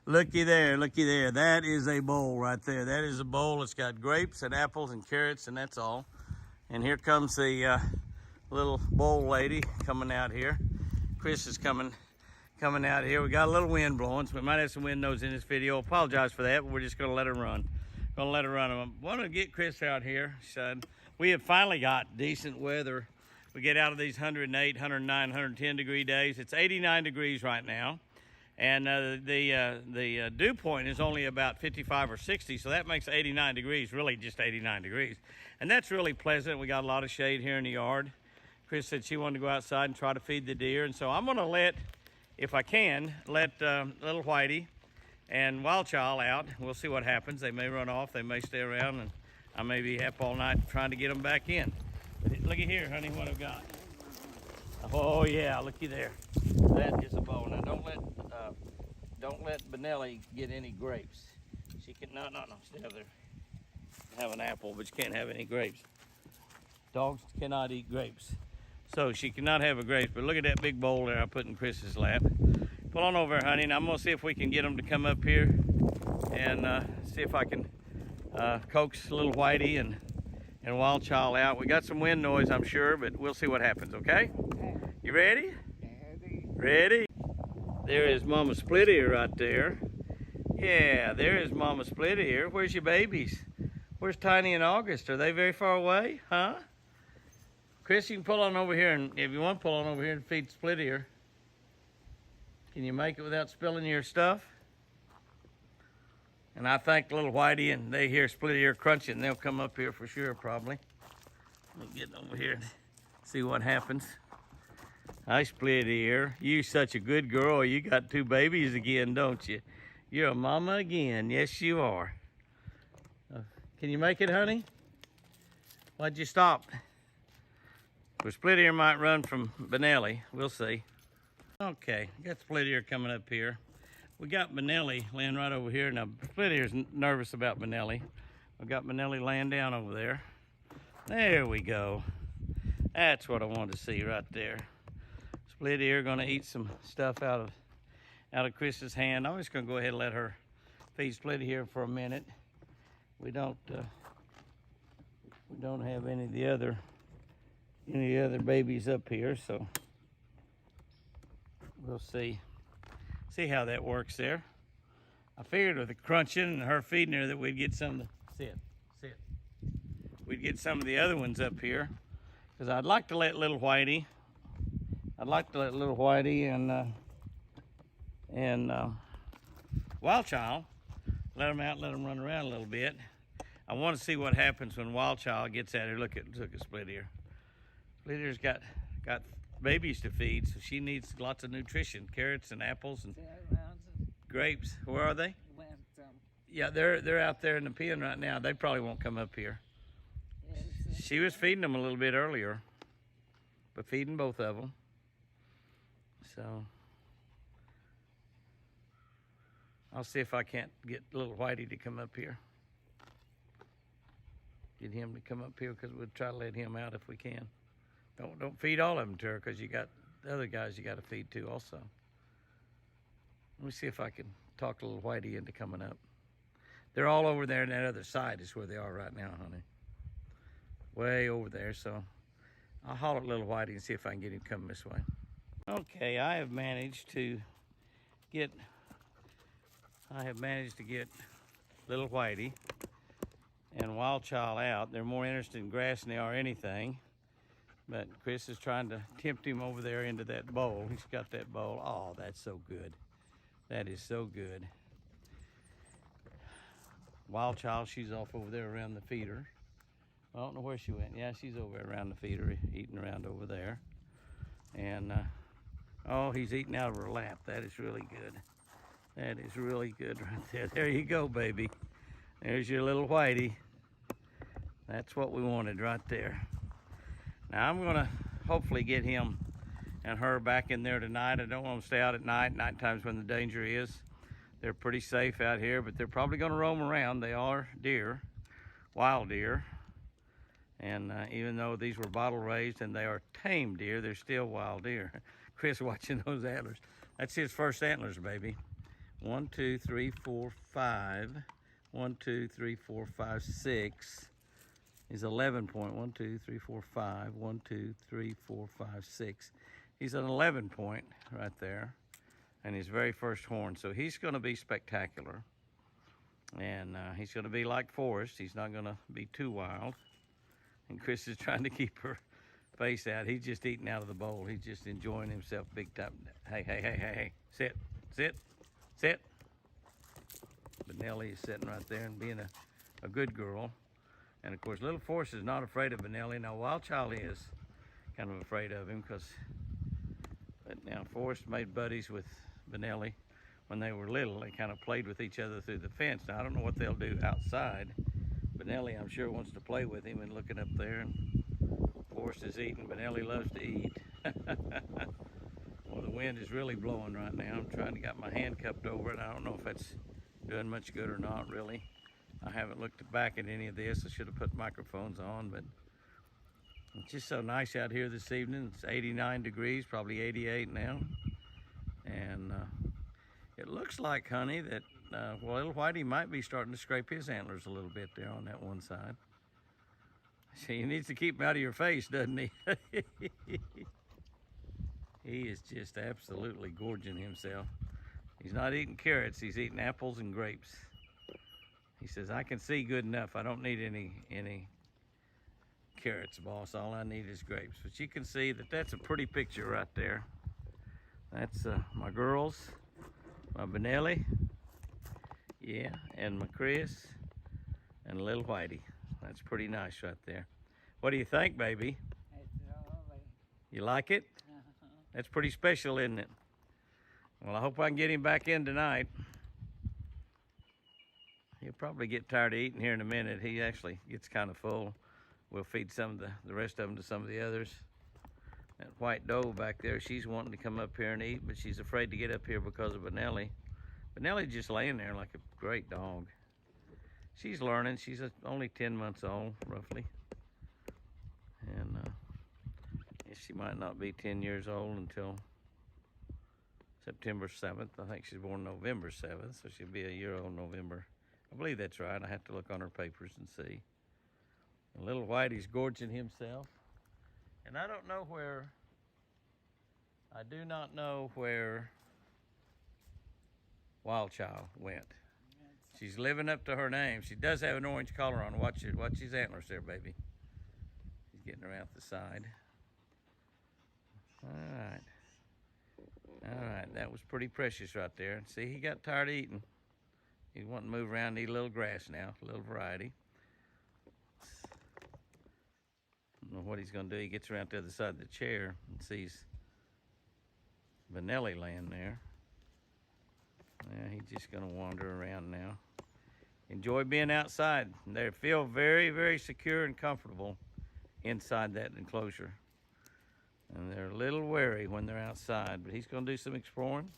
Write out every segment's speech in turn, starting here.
Looky there, looky there. That is a bowl right there. That is a bowl. It's got grapes and apples and carrots, and that's all. And here comes the little bowl lady coming out here. Chris is coming out here. We got a little wind blowing, so we might have some wind noise in this video. Apologize for that, but we're just gonna let her run. Gonna let her run. I want to get Chris out here, son. We have finally got decent weather. We get out of these 108, 109, 110 degree days. It's 89 degrees right now. And the dew point is only about 55 or 60, so that makes 89 degrees, really just 89 degrees. And that's really pleasant. We got a lot of shade here in the yard. Chris said she wanted to go outside and try to feed the deer, and so I'm gonna let, if I can, let little Whitey and Wild Child out. We'll see what happens. They may run off, they may stay around, and I may be up all night trying to get them back in. But look at here, honey, what I've got. Oh yeah, looky there. That is a bowl. Now don't let Benelli get any grapes. She can no. Stay over there. Have an apple, but you can't have any grapes. Dogs cannot eat grapes, so she cannot have a grape. But look at that big bowl there I put in Chris's lap. Pull on over, honey, and I'm gonna see if we can get them to come up here and see if I can coax little Whitey and Wild Child out. We got some wind noise, I'm sure, but we'll see what happens. Okay? You ready? Ready? There is Mama Split Ear right there. Yeah, there is Mama Split Ear. Where's your babies? Where's Tiny and August? Are they very far away? Huh? Chris, you can pull on over here, and if you want, pull on over here and feed Split Ear. Can you make it without spilling your stuff? And I think little Whitey and they hear Split Ear crunching, they'll come up here for sure, probably. Let me get over here and see what happens. Hi, Split Ear. You such a good girl. You got 2 babies again, don't you? You're a mama again. Yes, you are. Can you make it, honey? Why'd you stop? Well, Split Ear might run from Benelli. We'll see. Okay, got Split Ear coming up here. We got Benelli laying right over here. Now, Split Ear's nervous about Benelli. I've got Benelli laying down over there. There we go. That's what I wanted to see right there. Split Ear gonna eat some stuff out of Chris's hand. I'm just gonna go ahead and let her feed Split Ear for a minute. We don't have any of the other babies up here, so we'll see how that works there. I figured with the crunching and her feeding her that we'd get some of the we'd get some of the other ones up here, because I'd like to let little Whitey and Wild Child, let them out, let them run around a little bit. I want to see what happens when Wild Child gets at her. Look at Split Ear. Split Ear's got babies to feed, so she needs lots of nutrition, carrots and apples and grapes. Where are they? Yeah, they're out there in the pen right now. They probably won't come up here. She was feeding them a little bit earlier, but feeding both of them. So I'll see if I can't get little Whitey to come up here. Get him to come up here, because we'll try to let him out if we can. Don't feed all of them to her, because you got the other guys you got to feed too also. Let me see if I can talk little Whitey into coming up. They're all over there on that other side is where they are right now, honey. Way over there, so I'll holler at little Whitey and see if I can get him coming this way. Okay, I have managed to get little Whitey and Wild Child out. They're more interested in grass than they are anything. But Chris is trying to tempt him over there into that bowl. He's got that bowl. Oh, that's so good. That is so good. Wild Child, she's off over there around the feeder. I don't know where she went. Yeah, she's over around the feeder, eating around over there. And, oh, he's eating out of her lap. That is really good. That is really good right there. There you go, baby. There's your little Whitey. That's what we wanted right there. Now, I'm going to hopefully get him and her back in there tonight. I don't want them to stay out at night. Night time's when the danger is. They're pretty safe out here, but they're probably going to roam around. They are deer, wild deer. And even though these were bottle raised and they are tame deer, they're still wild deer. Chris watching those antlers. That's his first antlers, baby. 1, 2, 3, 4, 5. 1, 2, 3, 4, 5, 6. He's 11 point. 1, 2, 3, 4, 5. 1, 2, 3, 4, 5, 6. He's an 11 point right there. And his very first horn. So he's going to be spectacular. And he's going to be like Forrest. He's not going to be too wild. And Chris is trying to keep her face out. He's just eating out of the bowl. He's just enjoying himself big time. Hey, hey, hey, hey, hey. Sit, sit, sit. But Nellie is sitting right there and being a good girl. And of course, little Forrest is not afraid of Benelli. Now, Wild Child is kind of afraid of him because, but now Forrest made buddies with Benelli when they were little. They kind of played with each other through the fence. Now, I don't know what they'll do outside. Benelli, I'm sure, wants to play with him and looking up there. And Forrest is eating. Benelli loves to eat. Well, the wind is really blowing right now. I'm trying to get my hand cupped over it. I don't know if that's doing much good or not, really. I haven't looked back at any of this. I should have put microphones on, but it's just so nice out here this evening. It's 89 degrees, probably 88 now. And it looks like, honey, that well, little Whitey might be starting to scrape his antlers a little bit there on that one side. So he needs to keep him out of your face, doesn't he? He is just absolutely gorging himself. He's not eating carrots, he's eating apples and grapes. He says, I can see good enough. I don't need any carrots, boss. All I need is grapes. But you can see that that's a pretty picture right there. That's my girls, my Benelli, yeah, and my Chris, and little Whitey. That's pretty nice right there. What do you think, baby? You like it? That's pretty special, isn't it? Well, I hope I can get him back in tonight. He'll probably get tired of eating here in a minute. He actually gets kind of full. We'll feed some of the rest of them to some of the others. That white doe back there, she's wanting to come up here and eat, but she's afraid to get up here because of Benelli. Benelli's just laying there like a great dog. She's learning. She's only 10 months old, roughly. And she might not be 10 years old until September 7th. I think she's born November 7th, so she'll be a year old November. I believe that's right. I have to look on her papers and see. And little Whitey's gorging himself. And I don't know where, I do not know where Wild Child went. She's living up to her name. She does have an orange collar on. Watch his antlers there, baby. He's getting around the side. All right. All right, that was pretty precious right there. See, he got tired of eating. He's wanting to move around and eat a little grass now, a little variety. I don't know what he's going to do. He gets around to the other side of the chair and sees Benelli laying there. Yeah, he's just going to wander around now. Enjoy being outside. They feel very, very secure and comfortable inside that enclosure. And they're a little wary when they're outside, but he's going to do some exploring.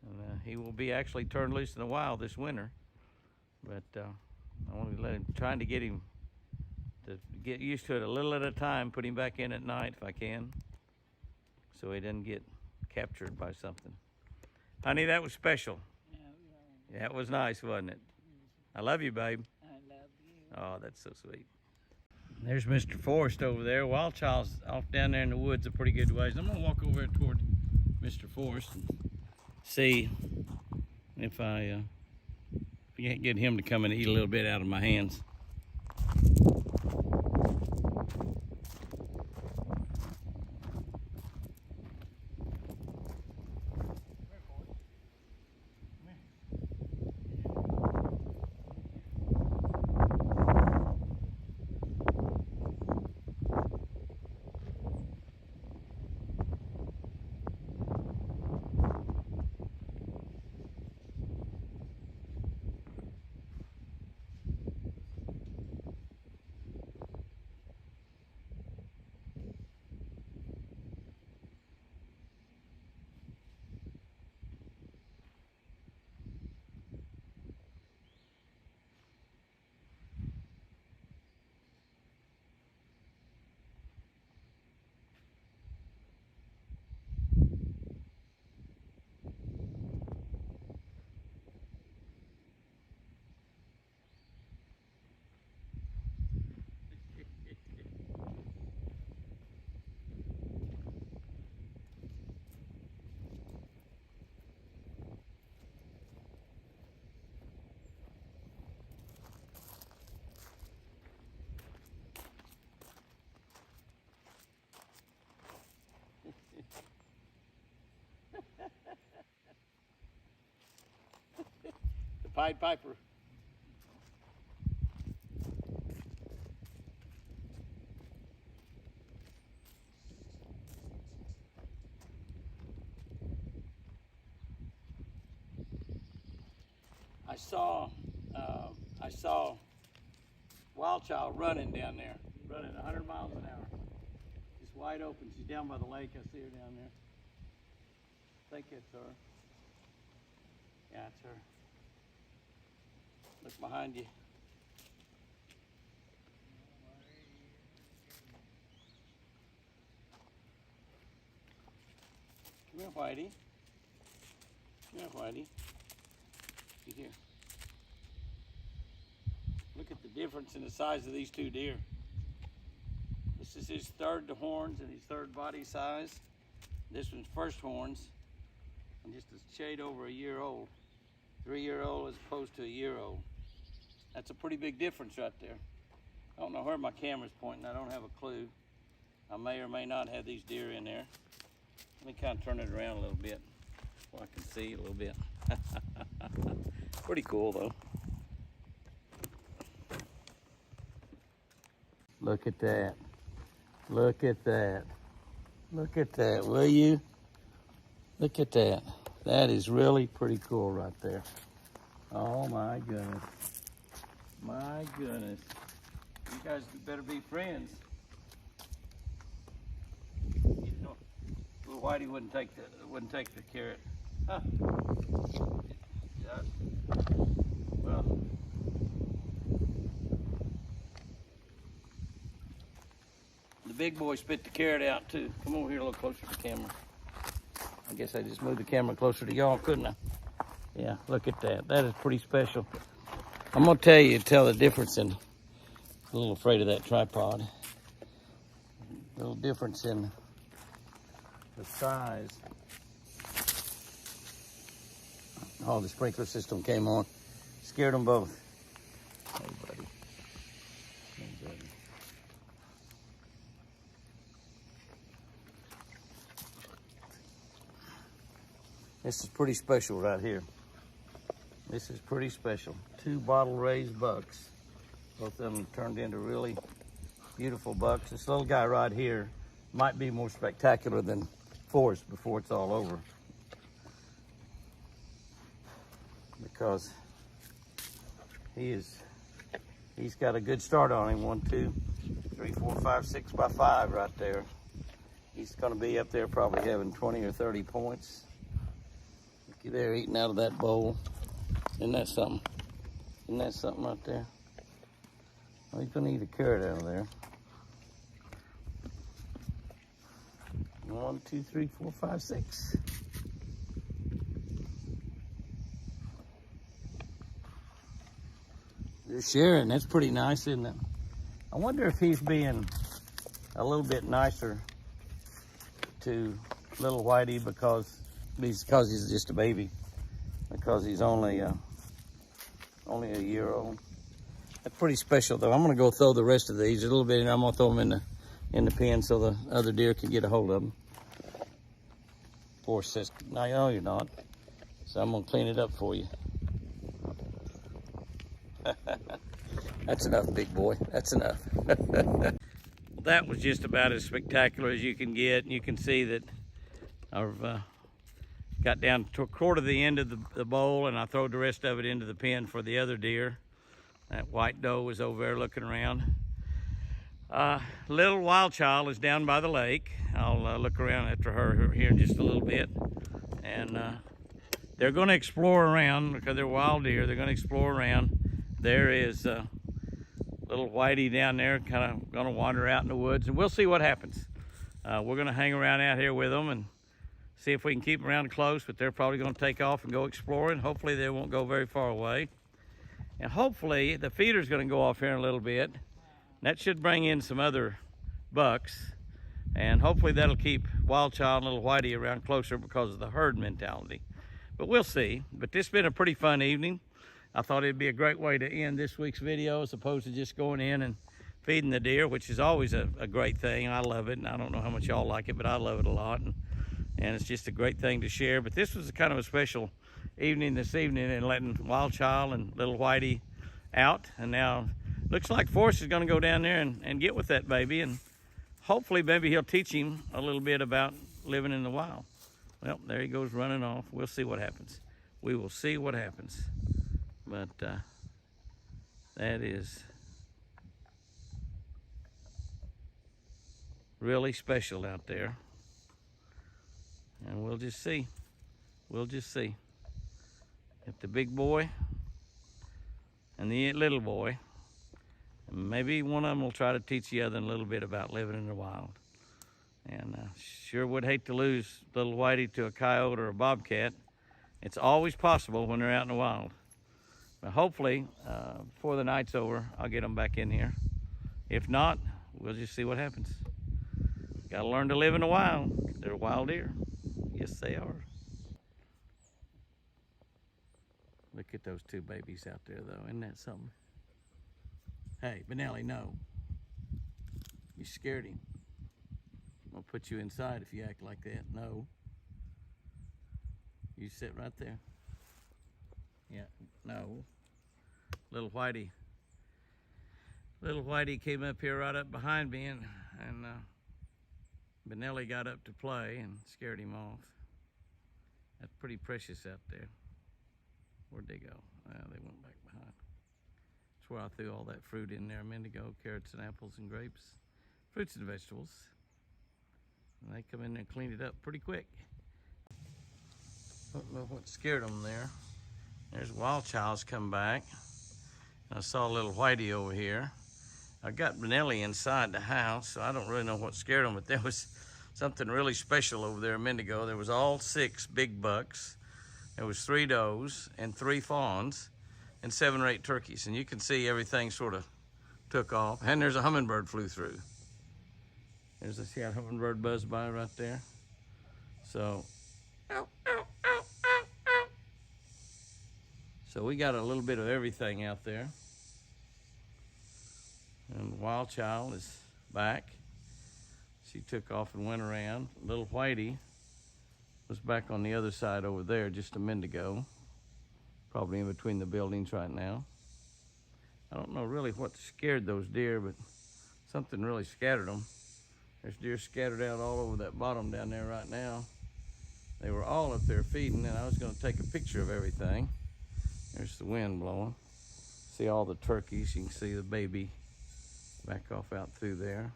And he will be actually turned loose in the wild this winter. But I want to trying to get him to get used to it a little at a time, put him back in at night if I can, so he doesn't get captured by something. Honey, that was special. Yeah, that was nice, wasn't it? I love you, babe. I love you. Oh, that's so sweet. There's Mr. Forrest over there. Wild Child's off down there in the woods a pretty good ways. I'm gonna walk over toward Mr. Forrest and see if I can't get him to come and eat a little bit out of my hands. Pied Piper. I saw Wild Child running down there, running 100 miles an hour. Just wide open. She's down by the lake. I see her down there. I think it's her. Yeah, it's her. Look behind you. Come here, Whitey. Come here, Whitey. Get here. Look at the difference in the size of these two deer. This is his third horns and his third body size. This one's first horns, and just a shade over a year old. 3-year-old as opposed to a year-old. That's a pretty big difference right there. I don't know where my camera's pointing. I don't have a clue. I may or may not have these deer in there. Let me kind of turn it around a little bit so I can see a little bit. Pretty cool though. Look at that. Look at that. Look at that, will you? Look at that. That is really pretty cool right there. Oh my goodness. My goodness. You guys better be friends. You know, little Whitey wouldn't take the carrot. Huh. Yeah. Well. The big boy spit the carrot out too. Come over here a little closer to the camera. I guess I just moved the camera closer to y'all, couldn't I? Yeah, look at that. That is pretty special. I'm gonna tell the difference in, a little afraid of that tripod. A little difference in the size. Oh, the sprinkler system came on. Scared them both. Hey, buddy. Hey, buddy. This is pretty special right here. This is pretty special. 2 bottle raised bucks. Both of them turned into really beautiful bucks. This little guy right here might be more spectacular than Forrest before it's all over. Because he's got a good start on him. 1, 2, 3, 4, 5, 6 by 5 right there. He's gonna be up there probably having 20 or 30 points. Look there, eating out of that bowl. Isn't that something? Isn't that something right there? Well, he's gonna eat a carrot out of there. 1, 2, 3, 4, 5, 6. They're sharing. That's pretty nice, isn't it? I wonder if he's being a little bit nicer to little Whitey because he's just a baby, because he's only a year old. That's pretty special though. I'm gonna go throw the rest of these a little bit, and I'm gonna throw them in the pen so the other deer can get a hold of them. Poor sis. No, you're not. So I'm gonna clean it up for you. That's enough, big boy. That's enough. Well, that was just about as spectacular as you can get. You can see that I've got down to a quarter of the end of the bowl, and I throw the rest of it into the pen for the other deer. That white doe was over there looking around. Little Wild Child is down by the lake. I'll look around after her here in just a little bit. And they're going to explore around because they're wild deer. They're going to explore around. There is little Whitey down there, kind of going to wander out in the woods, and we'll see what happens. We're going to hang around out here with them and see if we can keep them around close, but they're probably going to take off and go exploring. Hopefully they won't go very far away. And hopefully the feeder's going to go off here in a little bit. That should bring in some other bucks, and hopefully that'll keep Wild Child and little Whitey around closer because of the herd mentality. But we'll see. But this has been a pretty fun evening. I thought it'd be a great way to end this week's video as opposed to just going in and feeding the deer, which is always a great thing. I love it, and I don't know how much y'all like it, but I love it a lot. And it's just a great thing to share. But this was kind of a special evening this evening and letting Wild Child and little Whitey out. And now looks like Forrest is going to go down there and get with that baby, and hopefully maybe he'll teach him a little bit about living in the wild. Well, there he goes running off. We'll see what happens. We will see what happens. But that is really special out there. And we'll just see. We'll just see if the big boy and the little boy, maybe one of them will try to teach the other a little bit about living in the wild. And sure would hate to lose little Whitey to a coyote or a bobcat. It's always possible when they're out in the wild. But hopefully, before the night's over, I'll get them back in here. If not, we'll just see what happens. Gotta learn to live in the wild. They're wild deer. Yes, they are. Look at those two babies out there, though. Isn't that something? Hey, Benelli, no. You scared him. I'll put you inside if you act like that. No. You sit right there. Yeah, no. Little Whitey came up here right up behind me, and Benelli got up to play and scared him off. That's pretty precious out there. Where'd they go? They went back behind. That's where I threw all that fruit in there a minute ago, carrots and apples and grapes, fruits and vegetables. And they come in there and clean it up pretty quick. Don't know what scared them there. There's Wild Child's come back. I saw little Whitey over here. I got Benelli inside the house, so I don't really know what scared them, but there was something really special over there a minute ago. There was all 6 big bucks. There was 3 does and 3 fawns and 7 or 8 turkeys. And you can see everything sort of took off. And there's a hummingbird flew through. There's a, see, a hummingbird buzzed by right there. So, so we got a little bit of everything out there. And Wild Child is back. She took off and went around. Little Whitey was back on the other side over there just a minute ago. Probably in between the buildings right now. I don't know really what scared those deer, but something really scattered them. There's deer scattered out all over that bottom down there right now. They were all up there feeding, and I was going to take a picture of everything. There's the wind blowing. See all the turkeys. You can see the baby back off out through there.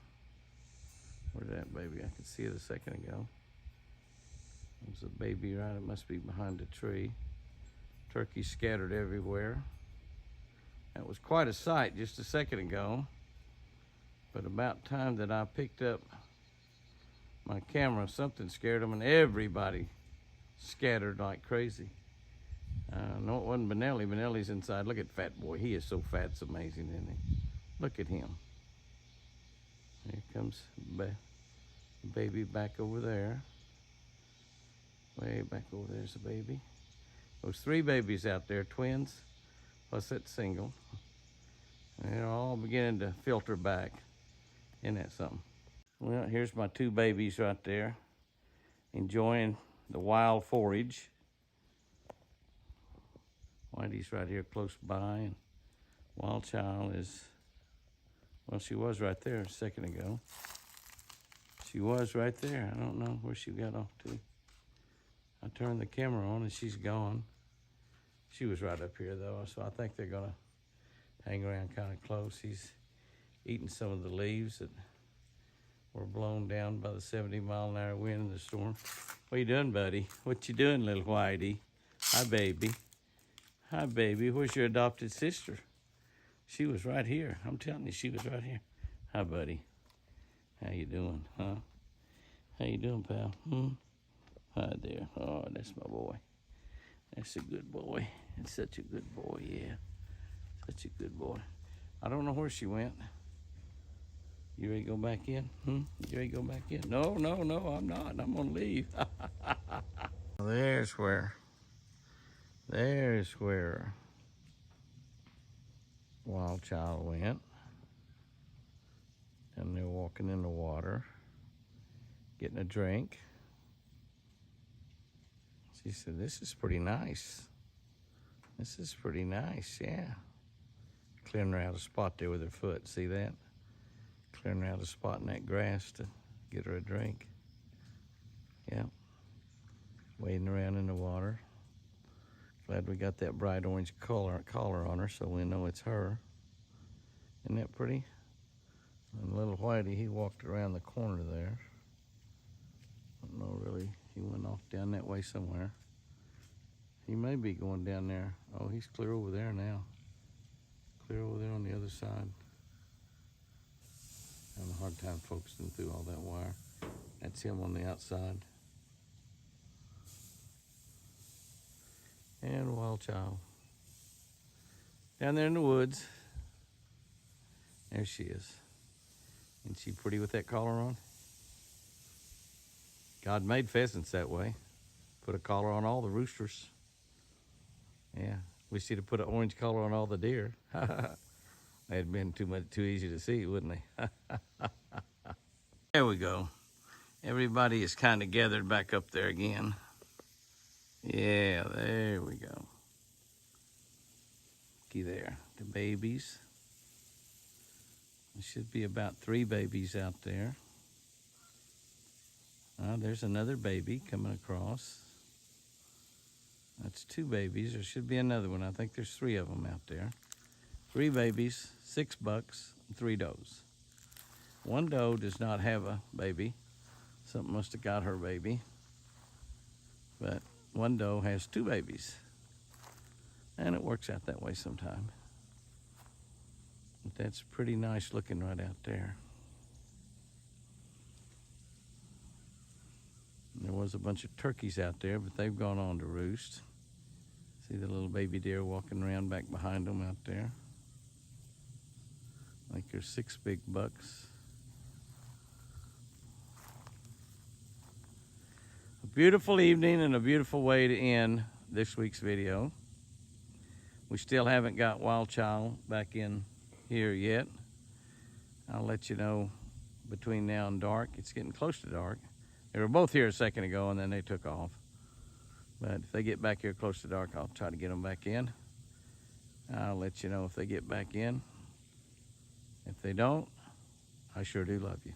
Where's that baby? I could see it a second ago. There's a baby right, it must be behind a tree. Turkeys scattered everywhere. That was quite a sight just a second ago. But about time that I picked up my camera, something scared them, and everybody scattered like crazy. No, it wasn't Benelli. Benelli's inside. Look at Fat Boy. He is so fat, it's amazing, isn't he? Look at him. Here comes the baby back over there. Way back over there's the baby. Those 3 babies out there, twins, plus that single. And they're all beginning to filter back. Isn't that something? Well, here's my 2 babies right there, enjoying the wild forage. Whitey's right here close by, and Wild Child is, well, she was right there a second ago. She was right there. I don't know where she got off to. I turned the camera on and she's gone. She was right up here though, so I think they're gonna hang around kind of close. He's eating some of the leaves that were blown down by the 70-mile-an-hour wind in the storm. What you doing, buddy? What you doing, little Whitey? Hi, baby. Hi, baby. Where's your adopted sister? She was right here. I'm telling you, she was right here. Hi, buddy. How you doing, huh? How you doing, pal? Hi there. Oh, that's my boy. That's a good boy. It's such a good boy, yeah. Such a good boy. I don't know where she went. You ready to go back in? You ready to go back in? No, no, no, I'm not. I'm gonna leave. There's where Wild Child went. And they're walking in the water, getting a drink. She said, this is pretty nice. This is pretty nice, yeah. Clearing her out a spot there with her foot, see that? Clearing her out a spot in that grass to get her a drink. Yep. Wading around in the water. Glad we got that bright orange collar on her so we know it's her. Isn't that pretty? And little Whitey, he walked around the corner there. I don't know really, he went off down that way somewhere. He may be going down there. Oh, he's clear over there now. Clear over there on the other side. Having a hard time focusing through all that wire. That's him on the outside. And wild child. Down there in the woods. There she is. Isn't she pretty with that collar on? God made pheasants that way. Put a collar on all the roosters. Yeah, wish he'd have put an orange collar on all the deer. They'd been too easy to see, wouldn't they? There we go. Everybody is kind of gathered back up there again. Yeah, there we go. Looky there, the babies. There should be about 3 babies out there. There's another baby coming across. That's 2 babies. There should be another one. I think there's 3 of them out there. 3 babies, 6 bucks, and 3 does. 1 doe does not have a baby. Something must have got her baby. But 1 doe has 2 babies. And it works out that way sometime. But that's pretty nice looking right out there. There was a bunch of turkeys out there, but they've gone on to roost. See the little baby deer walking around back behind them out there. I think there's 6 big bucks. A beautiful evening and a beautiful way to end this week's video. We still haven't got Wild Child back in here yet. I'll let you know between now and dark. It's getting close to dark. They were both here a second ago and then they took off. But if they get back here close to dark, I'll try to get them back in. I'll let you know if they get back in. If they don't, I sure do love you.